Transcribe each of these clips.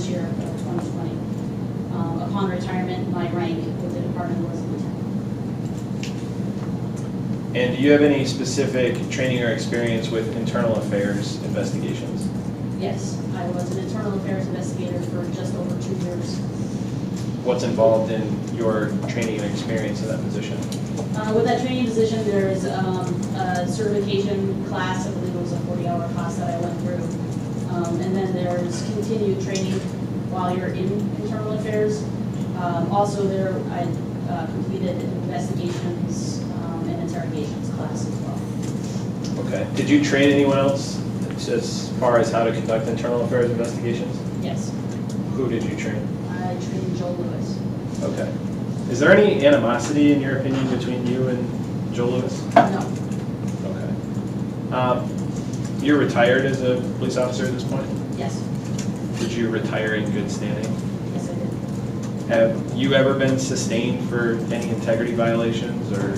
this year, 2020. Upon retirement, my rank with the department was lieutenant. And do you have any specific training or experience with internal affairs investigations? Yes, I was an internal affairs investigator for just over 2 years. What's involved in your training and experience in that position? With that training position, there is a certification class. I believe it was a 40-hour class that I went through. And then there's continued training while you're in internal affairs. Also there, I completed an investigations and interrogations class as well. Okay. Did you train anyone else as far as how to conduct internal affairs investigations? Yes, Who did you train? I trained Joel Lewis. Okay. Is there any animosity, in your opinion, between you and Joe Lewis? No, Okay. You're retired as a police officer at this point? yes, Did you retire in good standing? yes I did. Have you ever been sustained for any integrity violations or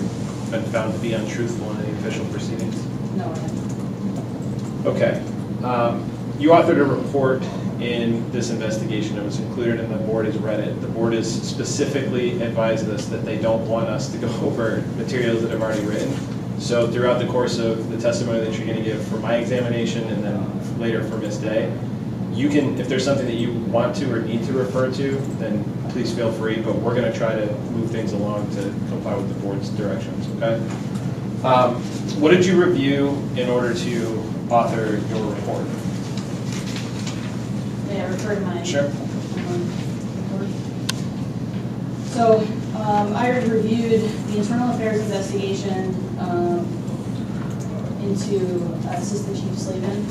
been found to be untruthful in any official proceedings? No, I haven't. Okay. You authored a report in this investigation. It was included and the board has read it. The board has specifically advised us that they don't want us to go over materials that I've already written. So throughout the course of the testimony that you're going to give for my examination and then later for Ms. Day, you can, if there's something that you want to or need to refer to, then please feel free, but we're going to try to move things along to comply with the board's directions, okay? What did you review in order to author your report? May I refer to my Sure. report? So I reviewed the internal affairs investigation into Assistant Chief Slavin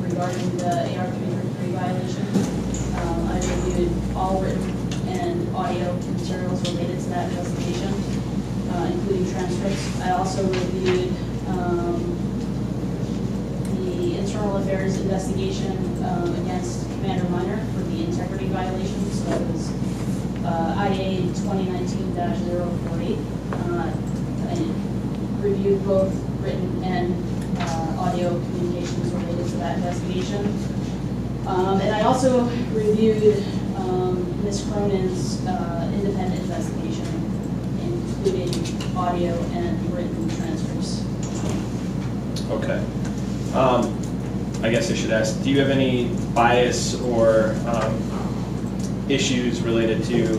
regarding the AR-333 violation. I reviewed all written and audio materials related to that investigation, including transcripts. I also reviewed the internal affairs investigation against Commander Minor for the integrity violation. So that was IA 2019-048. I reviewed both written and audio communications related to that investigation. And I also reviewed Ms. Cronin's independent investigation, including audio and written transcripts. Okay. I guess I should ask, do you have any bias or issues related to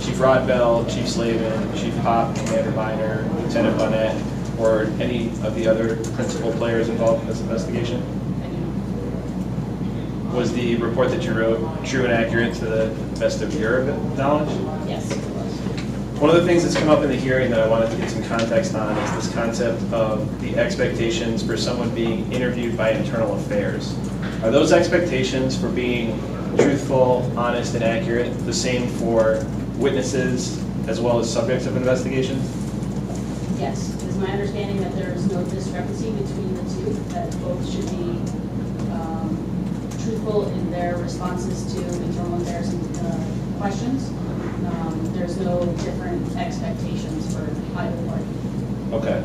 Chief Rodbell, Chief Slavin, Chief Pop, Commander Minor, Lieutenant Bonnet, or any of the other principal players involved in this investigation? Was the report that you wrote true and accurate to the best of your knowledge? Yes, it was. One of the things that's come up in the hearing that I wanted to get some context on is this concept of the expectations for someone being interviewed by internal affairs. Are those expectations for being truthful, honest, and accurate the same for witnesses as well as subjects of investigations? Yes, it is my understanding that there is no discrepancy between the two, that both should be truthful in their responses to internal affairs questions. There's no different expectations for either party. Okay.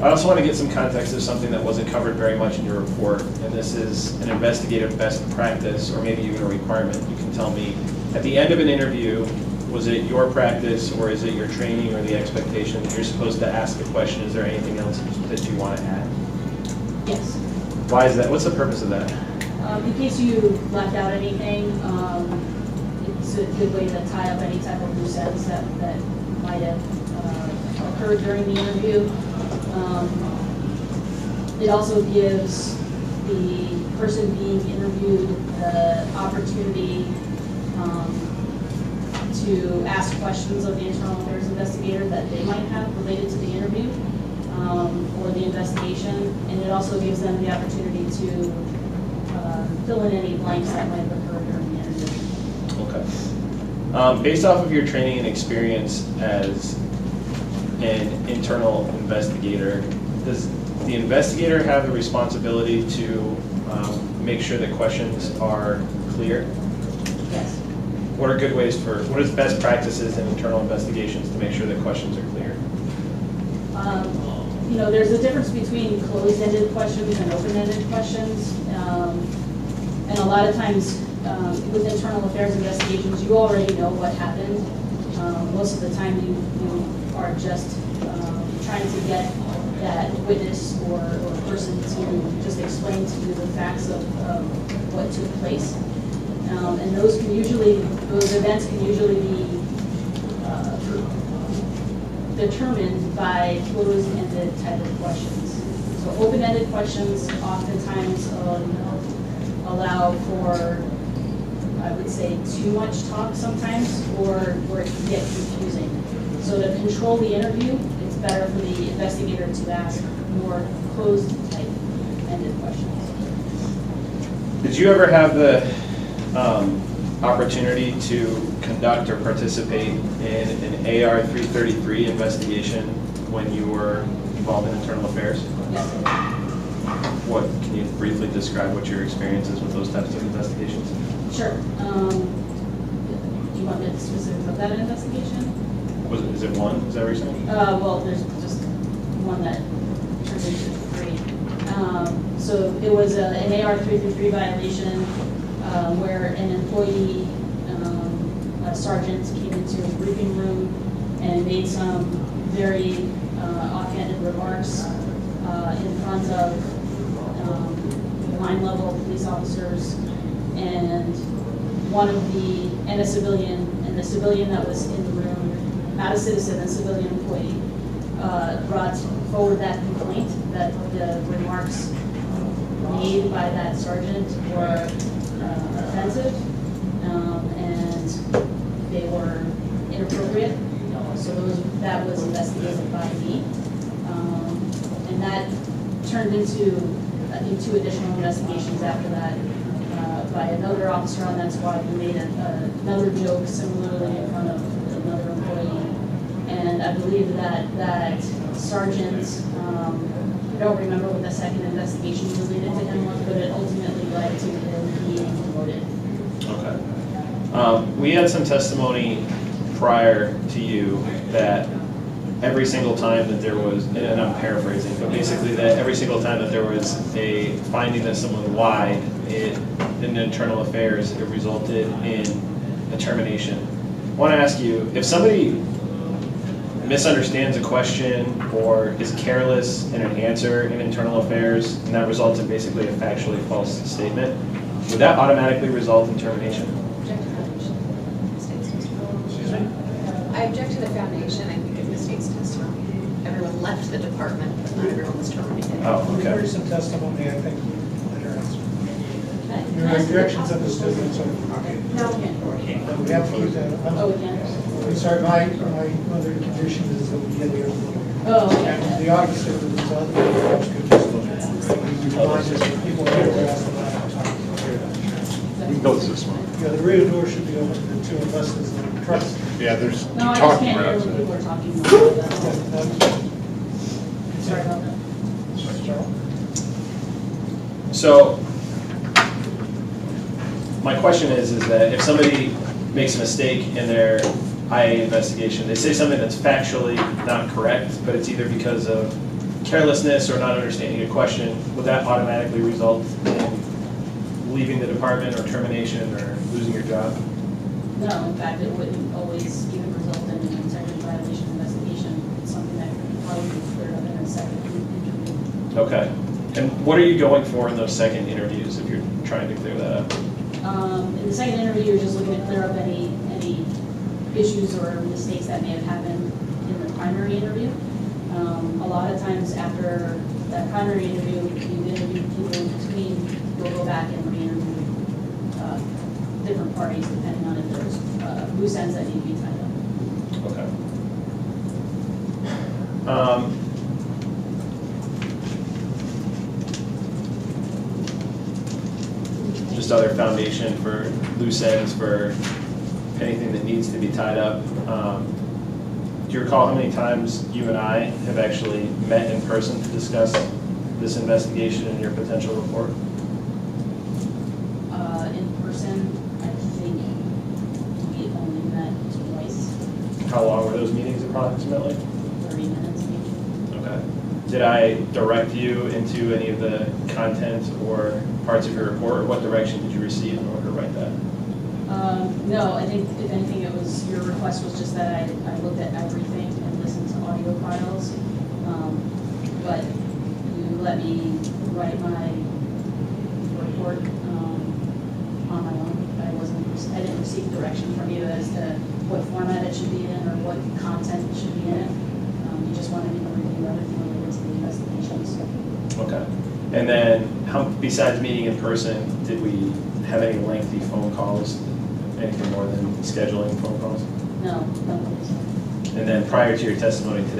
I also want to get some context of something that wasn't covered very much in your report, and this is an investigative best practice, or maybe even a requirement. You can tell me, at the end of an interview, was it your practice, or is it your training or the expectation that you're supposed to ask a question? Is there anything else that you want to add? Yes. Why is that? What's the purpose of that? In case you left out anything, it's a good way to tie up any type of loose ends that might have occurred during the interview. It also gives the person being interviewed the opportunity to ask questions of the internal affairs investigator that they might have related to the interview or the investigation, and it also gives them the opportunity to fill in any blanks that might have occurred during the interview. Okay. Based off of your training and experience as an internal investigator, does the investigator have the responsibility to make sure that questions are clear? Yes. What are good ways for, what is best practices in internal investigations to make sure that questions are clear? You know, there's a difference between closed-ended questions and open-ended questions. And a lot of times with internal affairs investigations, you already know what happened. Most of the time, you are just trying to get that witness or person to just explain to you the facts of what took place. And those events can usually be determined by closed-ended type of questions. So open-ended questions oftentimes allow for, I would say, too much talk sometimes, or it can get confusing. So to control the interview, it's better for the investigator to ask more closed-type ended questions. Did you ever have the opportunity to conduct or participate in an AR 333 investigation when you were involved in internal affairs? Yes. Can you briefly describe what your experience is with those types of investigations? Sure. Do you want the specifics of that investigation? Is it one? Is that what you're saying? Well, there's just one that turned into three. So it was an AR 333 violation where an employee, a sergeant, came into a briefing room and made some very offhanded remarks in front of line-level police officers and a civilian, and the civilian that was in the room, not a citizen, a civilian employee, brought forward that complaint that the remarks made by that sergeant were offensive and they were inappropriate. So that was investigated by me. And that turned into, I think, 2 additional investigations after that by another officer on that squad who made another joke similarly in front of another employee. And I believe that sergeant, I don't remember what the second investigation related to him was, but it ultimately led to him being promoted. Okay. We had some testimony prior to you that every single time that there was, and I'm paraphrasing, but basically that every single time that there was a finding that someone lied in internal affairs, it resulted in a termination. I want to ask you, if somebody misunderstands a question or is careless in an answer in internal affairs, and that results in basically a factually false statement, would that automatically result in termination? Excuse me? I object to the foundation. I think it misstates testimony. Everyone left the department, but not everyone was terminated. Oh, We okay. heard some testimony, I think, later answer. Okay. Your objections understood, and so, No, we can't. we have to keep that. Oh, we can? I'm sorry, my other condition is that we get the other. Oh, okay. And the opposite of the result, perhaps could just, remind us that people here to ask about time. We can go to this one. Yeah, the rear door should be open to the 2 unless there's a trust. Yeah, there's No, I just talking can't hear around. when people are talking about that. Sorry about that. So, my question is that if somebody makes a mistake in their IA investigation, they say something that's factually not correct, but it's either because of carelessness or not understanding a question, would that automatically result in leaving the department or termination or losing your job? No, in fact, it wouldn't always even result in an integrity violation investigation. It's something that could probably be cleared up in a second interview. Okay. And what are you going for in those second interviews if you're trying to clear that up? In the second interview, you're just looking to clear up any issues or mistakes that may have happened in the primary interview. A lot of times after that primary interview, you interview people in between, you'll go back and re-interview different parties depending on if there's loose ends that need to be tied up. Okay. Just other foundation for loose ends, for anything that needs to be tied up. Do you recall how many times you and I have actually met in person to discuss this investigation and your potential report? In person, I think we only met twice, How long were those meetings approximately? 30 minutes maybe. Okay. Did I direct you into any of the content or parts of your report, or what direction did you receive in order to write that? No, I think if anything, it was, your request was just that I looked at everything and listened to audio files. But you let me write my report on my own. I didn't receive direction from you as to what format it should be in or what content should be in it. You just wanted me to review everything related to the investigations. Okay. And then, besides meeting in person, did we have any lengthy phone calls? Anything more than scheduling phone calls? No. And then prior to your testimony today,